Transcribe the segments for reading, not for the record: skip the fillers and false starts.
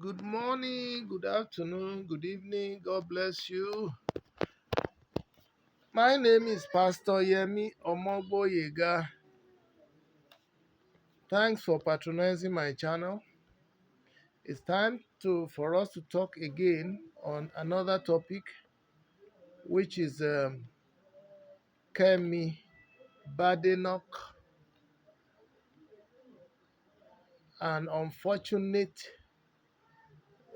Good morning, good afternoon, good evening. God bless you. My name is Pastor Yemi Omogboyega. Thanks for patronizing my channel. It's time for us to talk again on another topic, which is Kemi Badenoch, an unfortunate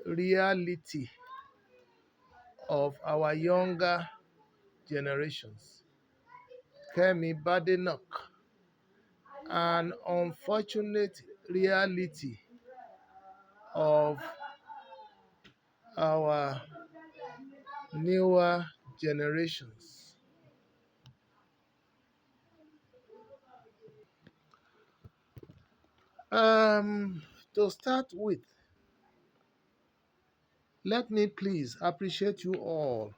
reality of our younger generations. Kemi Badenoch, an unfortunate reality of our newer generations. Um, to start with, let me please appreciate you all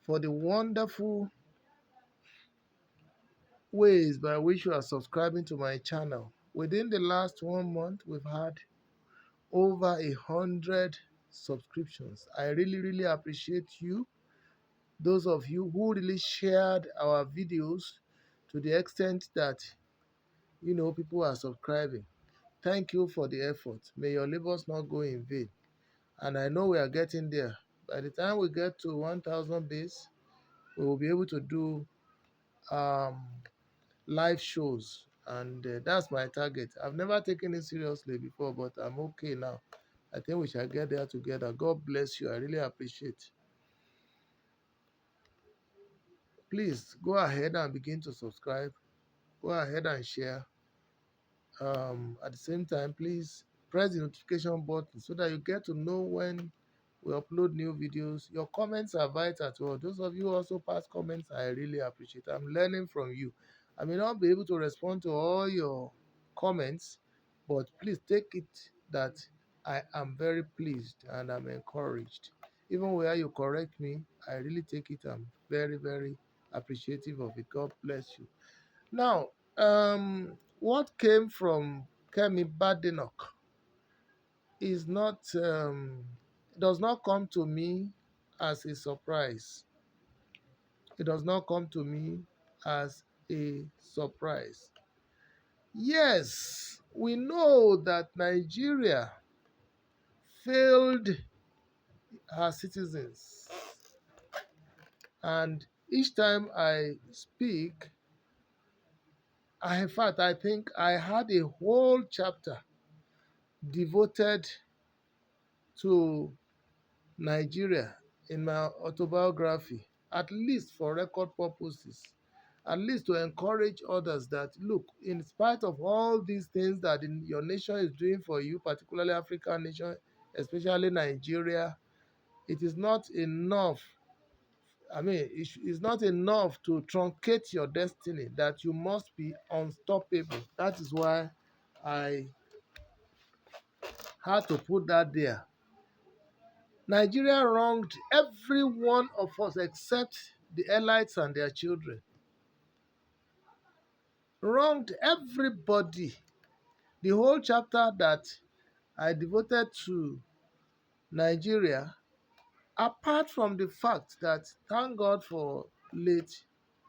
for the wonderful ways by which you are subscribing to my channel. Within the last 1 month, we've had over 100 subscriptions. I really appreciate you. Those of you who really shared our videos to the extent that people are subscribing. Thank you for the effort. May your labors not go in vain. And I know we are getting there. By the time we get to 1,000 base, we will be able to do um, live shows. And that's my target. I've never taken it seriously before, but I'm okay now. I think we shall get there together. God bless you. I really appreciate. Please go ahead and begin to subscribe. Go ahead and share. At the same time, please press the notification button so that you get to know when we upload new videos. Your comments are vital to us. Those of you who also pass comments, I really appreciate. I'm learning from you. I may not be able to respond to all your comments, but please take it that I am very pleased and I'm encouraged. Even where you correct me, I really take it. I'm very appreciative of it. God bless you. Now, what came from Kemi Badenoch is not does not come to me as a surprise. It does not come to me as a surprise. Yes, we know that Nigeria failed her citizens, and each time I speak, in fact, I think I had a whole chapter devoted to Nigeria in my autobiography, at least for record purposes, at least to encourage others that, look, in spite of all these things that your nation is doing for you, particularly African nation, especially Nigeria, it is not enough. I mean, it's not enough to truncate your destiny, that you must be unstoppable. That is why I had to put that there. Nigeria wronged every one of us except the elites and their children. Wronged everybody. The whole chapter that I devoted to Nigeria, apart from the fact that, thank God for late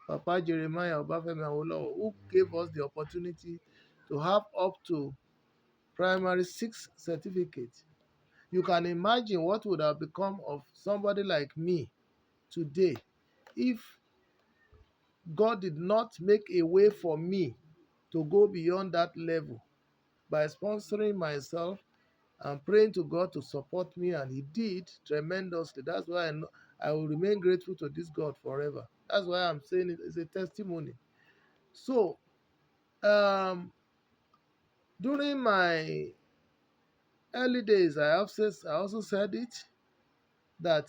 Papa Jeremiah Obafemi Awolowo, who gave us the opportunity to have up to primary 6 certificates. You can imagine what would have become of somebody like me today if God did not make a way for me to go beyond that level by sponsoring myself and praying to God to support me, and He did tremendously. That's why I will remain grateful to this God forever. That's why I'm saying it's a testimony. So, during my early days, I also said it that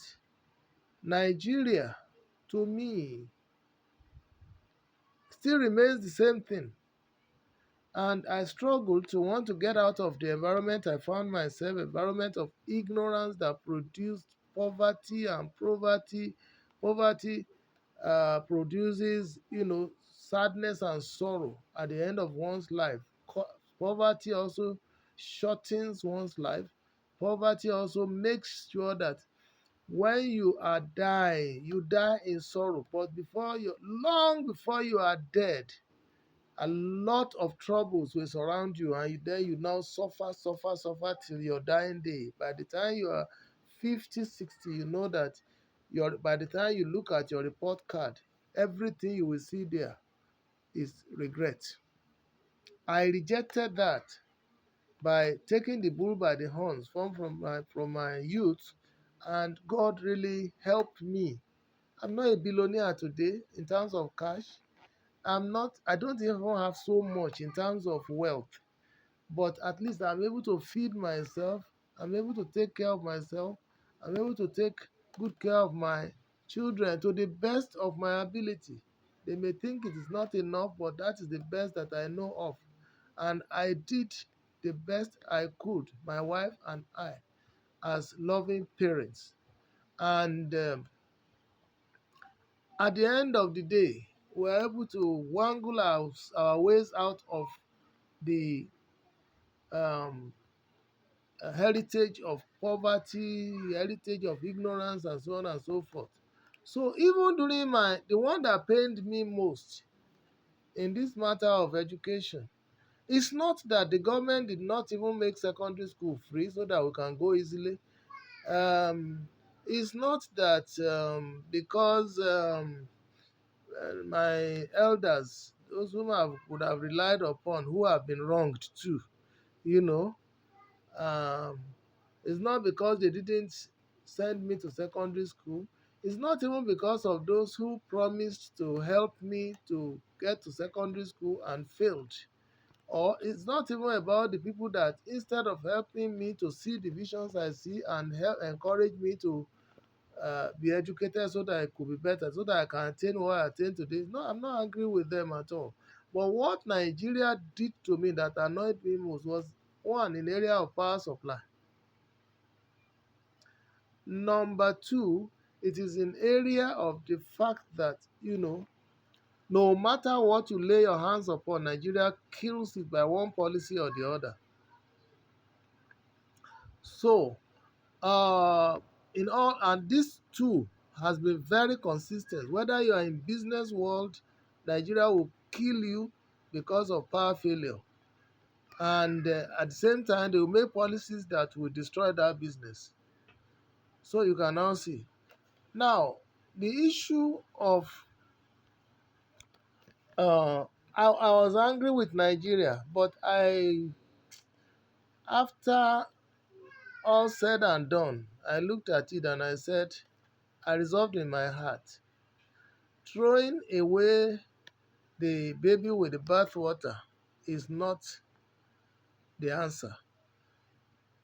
Nigeria, to me, still remains the same thing. And I struggled to want to get out of the environment I found myself, environment of ignorance that produced poverty, and poverty produces, sadness and sorrow at the end of one's life. Poverty also shortens one's life. Poverty also makes sure that when you are dying, you die in sorrow. But long before you are dead, a lot of troubles will surround you, and then you now suffer, suffer, suffer till your dying day. By the time you are 50, 60, you know that by the time you look at your report card, everything you will see there is regret. I rejected that by taking the bull by the horns from my youth, and God really helped me. I'm not a billionaire today in terms of cash. I don't even have so much in terms of wealth, but at least I'm able to feed myself. I'm able to take care of myself. I'm able to take good care of my children to the best of my ability. They may think it is not enough, but that is the best that I know of. And I did the best I could, my wife and I, as loving parents. And at the end of the day, we're able to wangle our ways out of the um, heritage of poverty, heritage of ignorance, and so on and so forth. So even during the one that pained me most in this matter of education, it's not that the government did not even make secondary school free so that we can go easily. It's not that because my elders, those whom I would have relied upon, who have been wronged too, you know, um, it's not because they didn't send me to secondary school. It's not even because of those who promised to help me to get to secondary school and failed. Or it's not even about the people that, instead of helping me to see the visions I see and encourage me to be educated so that I could be better, so that I can attain what I attain today. No, I'm not angry with them at all. But what Nigeria did to me that annoyed me most was, one, in area of power supply. Number two, it is in area of the fact that, no matter what you lay your hands upon, Nigeria kills it by one policy or the other. So, in all, and this too has been very consistent. Whether you are in business world, Nigeria will kill you because of power failure, and at the same time, they will make policies that will destroy that business. So you can now see. Now, the issue of I was angry with Nigeria, but after all said and done, I looked at it and I said, I resolved in my heart, throwing away the baby with the bathwater is not the answer.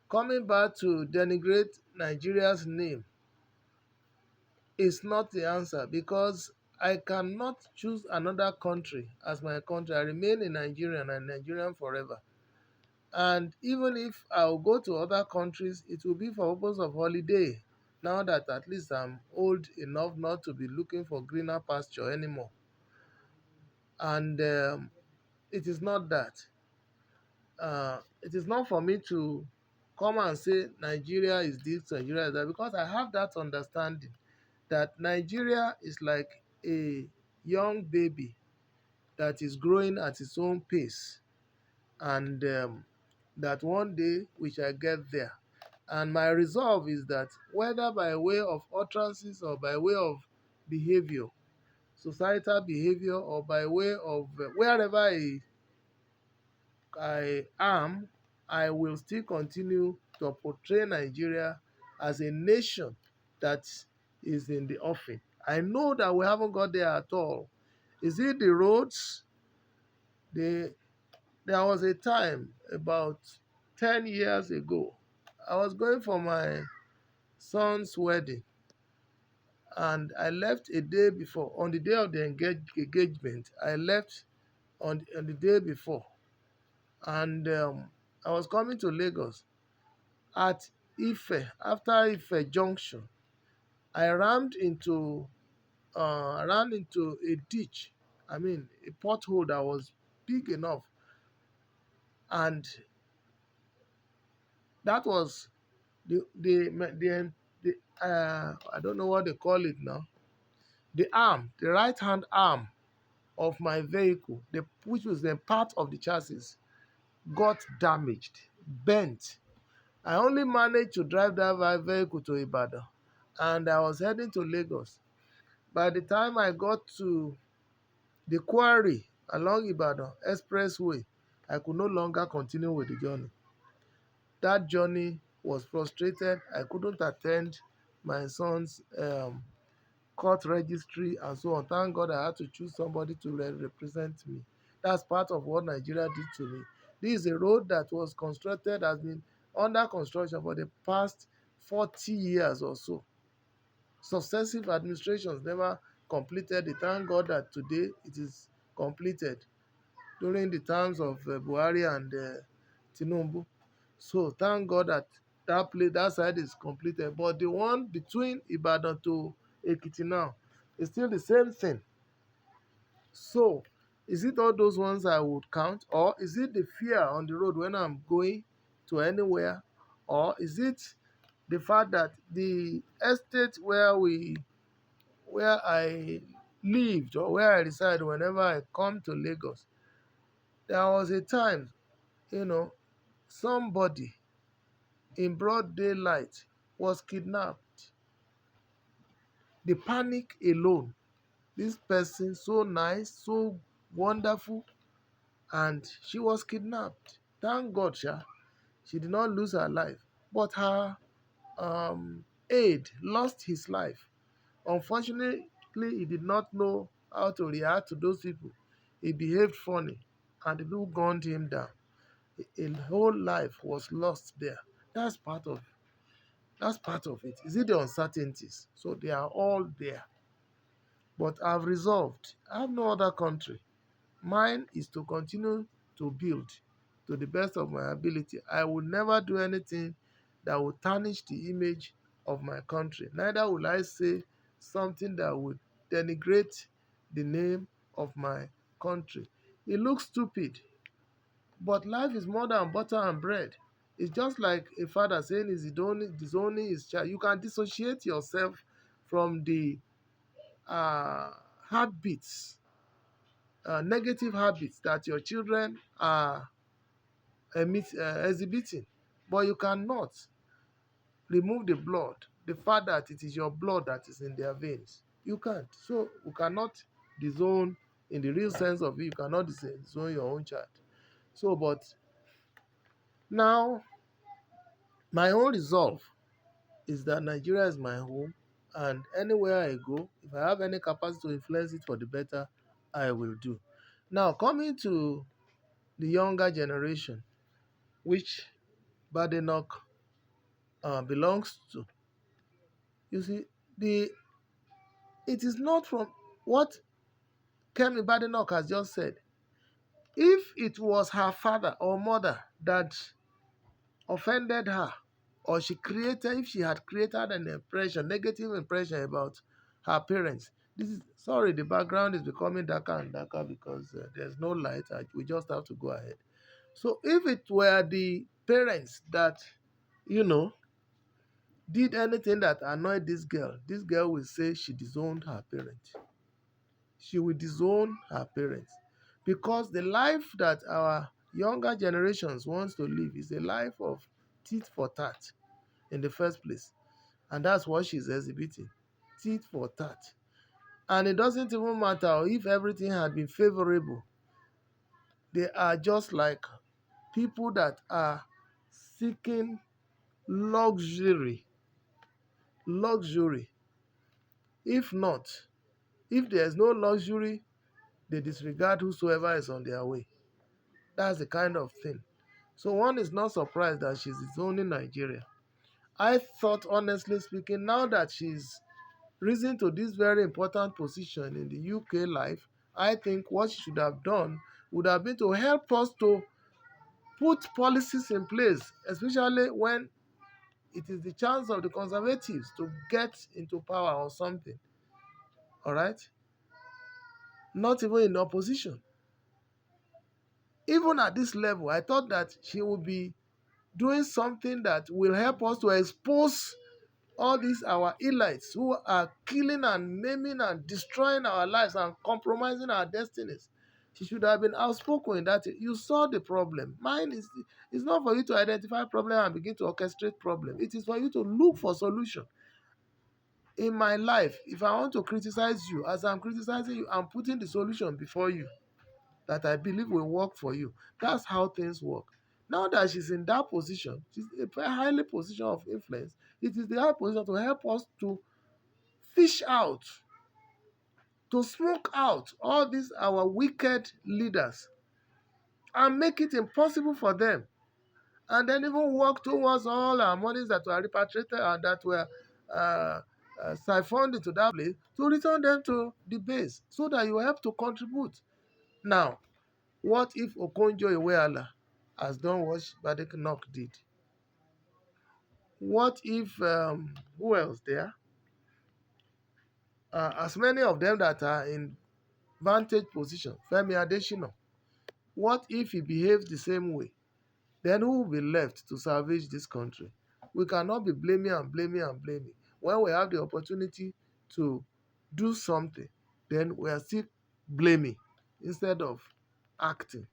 Coming back to denigrate Nigeria's name is not the answer, because I cannot choose another country as my country. I remain a Nigerian and Nigerian forever. And even if I'll go to other countries, it will be for purpose of holiday. Now that at least I'm old enough not to be looking for greener pasture anymore. And it is not that. It is not for me to come and say Nigeria is this, Nigeria is that, because I have that understanding that Nigeria is like a young baby that is growing at its own pace, and that one day we shall get there. And my resolve is that whether by way of utterances or by way of behavior, societal behavior, or by way of wherever I am, I will still continue to portray Nigeria as a nation that is in the offing. I know that we haven't got there at all. Is it the roads? There was a time about 10 years ago. I was going for my son's wedding, and I left a day before. On the day of the engagement, I left on the day before. And I was coming to Lagos. At Ife, after Ife Junction, I ran into a ditch. I mean, a pothole that was big enough, and that was the I don't know what they call it now. The arm, the right hand arm of my vehicle, which was the part of the chassis, got damaged, bent. I only managed to drive that vehicle to Ibadan, and I was heading to Lagos. By the time I got to the quarry along Ibadan Expressway, I could no longer continue with the journey. That journey was frustrated. I couldn't attend my son's court registry and so on. Thank God I had to choose somebody to represent me. That's part of what Nigeria did to me. This is a road that was constructed, has been under construction for the past 40 years or so. Successive administrations never completed it. Thank God that today it is completed during the terms of Buhari and Tinubu. So thank God that that side is completed. But the one between Ibadan to Ekiti now is still the same thing. So is it all those ones I would count, or is it the fear on the road when I'm going to anywhere, or is it the fact that the estate where I lived or where I reside whenever I come to Lagos, there was a time, you know, somebody in broad daylight was kidnapped. The panic alone, this person so nice, so wonderful, and she was kidnapped. Thank God, she did not lose her life, but her aide lost his life. Unfortunately, he did not know how to react to those people. He behaved funny, and the people gunned him down. A whole life was lost there. That's part of That's part of it. Is it the uncertainties? So they are all there. But I've resolved. I have no other country. Mine is to continue to build to the best of my ability. I will never do anything that will tarnish the image of my country. Neither will I say something that would denigrate the name of my country. It looks stupid, but life is more than butter and bread. It's just like a father saying he's disowning his child. You can dissociate yourself from the uh, habits, negative habits that your children are exhibiting, but you cannot remove the blood, the fact that it is your blood that is in their veins. You can't. So you cannot disown, in the real sense of it, you cannot disown your own child. So, but now my own resolve is that Nigeria is my home, and anywhere I go, if I have any capacity to influence it for the better, I will do. Now, coming to the younger generation, which Badenoch belongs to, you see, the it is not from what Kemi Badenoch has just said. If it was her father or mother that offended her, or if she had created an impression, negative impression about her parents. Sorry, the background is becoming darker and darker because there's no light. We just have to go ahead. So if it were the parents that, you know, did anything that annoyed this girl will say she disowned her parents. She will disown her parents because the life that our younger generations wants to live is a life of tit for tat in the first place. And that's what she's exhibiting. Tit for tat. And it doesn't even matter if everything had been favorable. They are just like people that are seeking luxury. Luxury. If not, if there's no luxury, they disregard whosoever is on their way. That's the kind of thing. So one is not surprised that she's disowning Nigeria. I thought, honestly speaking, now that she's risen to this very important position in the UK life, I think what she should have done would have been to help us to put policies in place, especially when it is the chance of the Conservatives to get into power or something. All right? Not even in opposition. Even at this level, I thought that she would be doing something that will help us to expose all these our elites who are killing and maiming and destroying our lives and compromising our destinies. She should have been outspoken in that you saw the problem. Mine is not for you to identify problem and begin to orchestrate problem. It is for you to look for solution. In my life, if I want to criticize you, as I'm criticizing you, I'm putting the solution before you that I believe will work for you. That's how things work. Now that she's in that position, she's a very highly position of influence. It is the high position to help us to fish out, to smoke out all these our wicked leaders and make it impossible for them. And then even work towards all our monies that were repatriated and that were uh, siphoned into that place to return them to the base so that you help to contribute. Now, what if Okonjo Iweala has done what Badenoch did? What if, who else there? As many of them that are in vantage position, Femi Adesina, what if he behaves the same way? Then who will be left to salvage this country? We cannot be blaming and blaming and blaming. When we have the opportunity to do something, then we are still blaming instead of acting.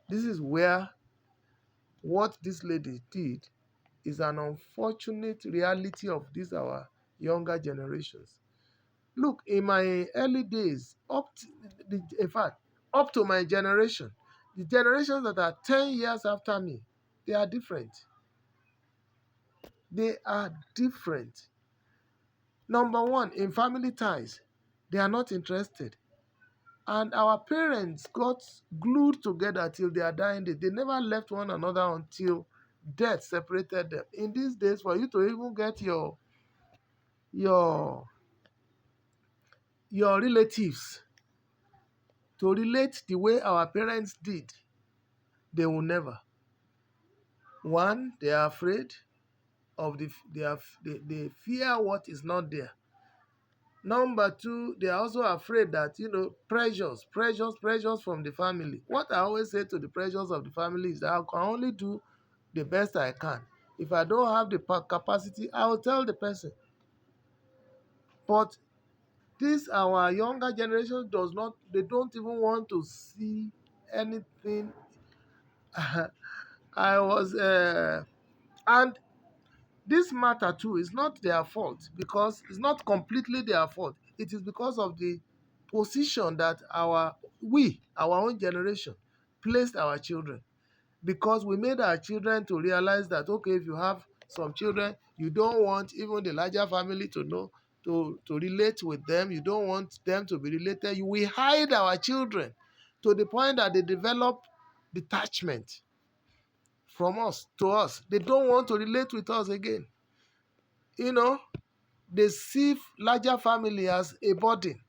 This is where what this lady did is an unfortunate reality of these our younger generations. Look, in my early days, in fact, up to my generation, the generations that are 10 years after me, they are different. They are different. Number one, in family ties, they are not interested. And our parents got glued together till their dying day. They never left one another until death separated them. In these days, for you to even get your your relatives to relate the way our parents did, they will never. One, they are afraid of they fear what is not there. Number two, they are also afraid that pressures from the family. What I always say to the pressures of the family is that I can only do the best I can. If I don't have the capacity, I will tell the person. But this our younger generation does not. They don't even want to see anything. I was and this matter too is not their fault because it's not completely their fault. It is because of the position that our own generation, placed our children. Because we made our children to realize that okay, if you have some children, you don't want even the larger family to know to relate with them. You don't want them to be related. We hide our children to the point that they develop detachment from us to us. They don't want to relate with us again. You know, they see larger family as a burden.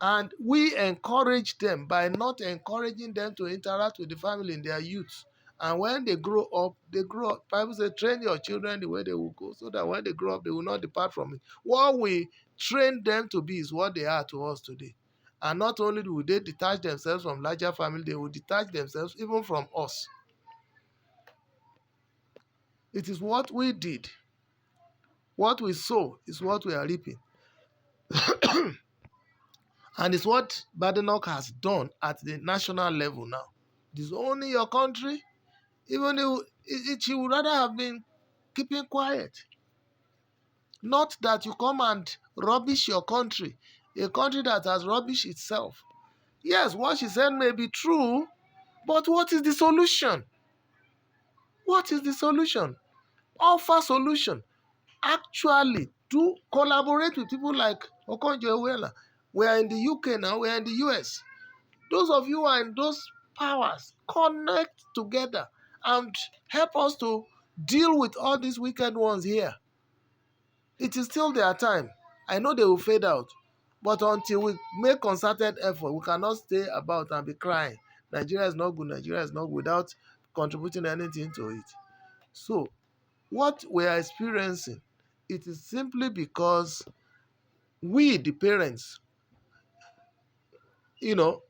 And we encourage them by not encouraging them to interact with the family in their youth. And when they grow up, Bible says, train your children the way they will go, so that when they grow up, they will not depart from it. What we train them to be is what they are to us today. And not only will they detach themselves from larger family, they will detach themselves even from us. It is what we did. What we sow is what we are reaping. And it's what Badenoch has done at the national level now. Disowning your country, even if she would rather have been keeping quiet. Not that you come and rubbish your country, a country that has rubbished itself. Yes, what she said may be true, but what is the solution? What is the solution? Offer solution. Actually, do collaborate with people like Okonjo Iweala. We are in the UK now, we are in the US. Those of you who are in those powers, connect together and help us to deal with all these wicked ones here. It is still their time. I know they will fade out. But until we make concerted effort, we cannot stay about and be crying. Nigeria is not good, Nigeria is not good, without contributing anything to it. So, what we are experiencing, it is simply because we, the parents, you know,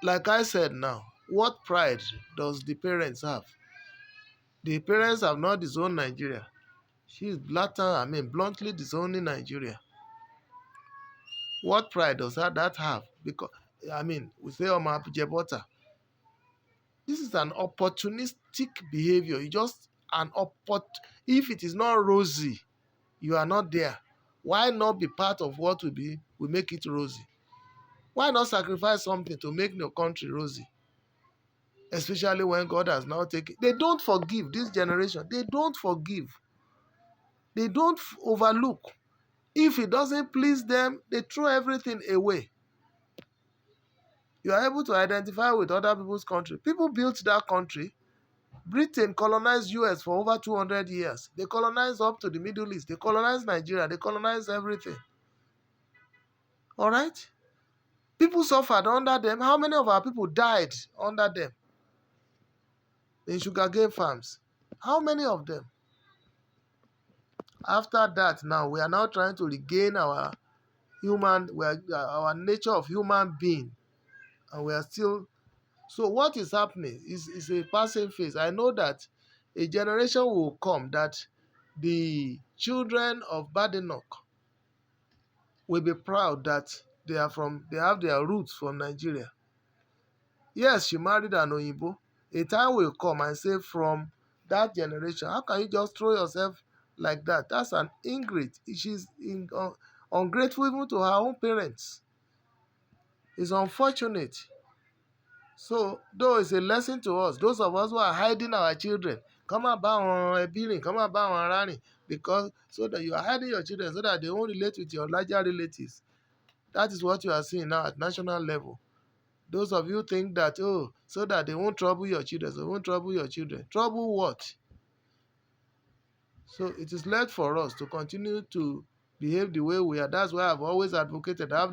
like I said now, what pride does the parents have? The parents have not disowned Nigeria. She is bluntly disowning Nigeria. What pride does that have? Because we say Oma Jebota. This is an opportunistic behavior. You just if it is not rosy, you are not there. Why not be part of what will make it rosy? Why not sacrifice something to make your country rosy? Especially when God has now taken. They don't forgive this generation. They don't forgive. They don't overlook. If it doesn't please them, they throw everything away. You are able to identify with other people's country. People built that country. Britain colonized US for over 200 years. They colonized up to the Middle East. They colonized Nigeria. They colonized everything. All right? People suffered under them. How many of our people died under them in sugarcane farms? How many of them? After that, now we are now trying to regain our nature of human being, and we are still. So what is happening is a passing phase. I know that a generation will come that the children of Badenoch will be proud that they have their roots from Nigeria. Yes, she married an Oyinbo. A time will come and say from that generation, how can you just throw yourself like that? That's an ingrate. She's ungrateful even to her own parents. It's unfortunate. So, though it's a lesson to us, those of us who are hiding our children, come about on a billing, come about on running, because so that you are hiding your children so that they won't relate with your larger relatives. That is what you are seeing now at national level. Those of you think that, so that they won't trouble your children, so they won't trouble your children. Trouble what? So it is left for us to continue to behave the way we are. That's why I've always advocated have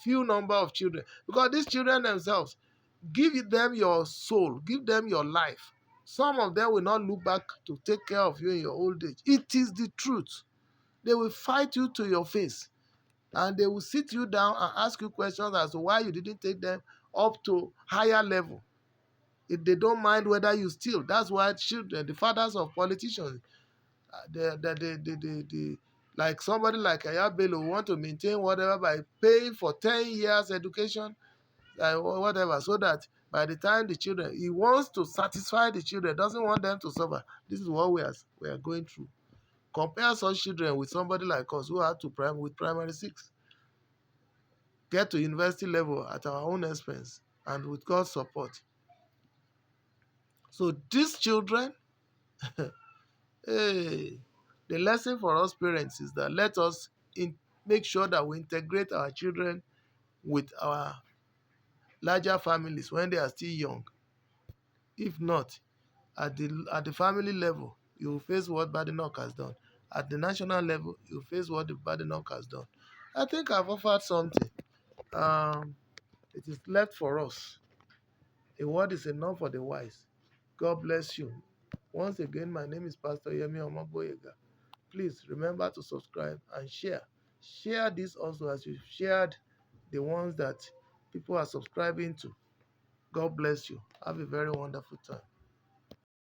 few number of children. Because these children themselves, give them your soul, give them your life. Some of them will not look back to take care of you in your old age. It is the truth. They will fight you to your face. And they will sit you down and ask you questions as to why you didn't take them up to higher level. If they don't mind whether you steal, that's why children, the fathers of politicians, like somebody like Ayabelo want to maintain whatever by paying for 10 years education, whatever, so that by the time the children, he wants to satisfy the children, doesn't want them to suffer. This is what we are going through. Compare such children with somebody like us who had to with primary 6. Get to university level at our own expense and with God's support. So these children, hey, the lesson for us parents is that let us make sure that we integrate our children with our larger families when they are still young. If not, at the family level, you will face what Badenoch has done. At the national level, you will face what the Badenoch has done. I think I've offered something. It is left for us. A word is enough for the wise. God bless you. Once again, my name is Pastor Yemi Omoboyega. Please remember to subscribe and share. Share this also as you shared the ones that people are subscribing to. God bless you. Have a very wonderful time.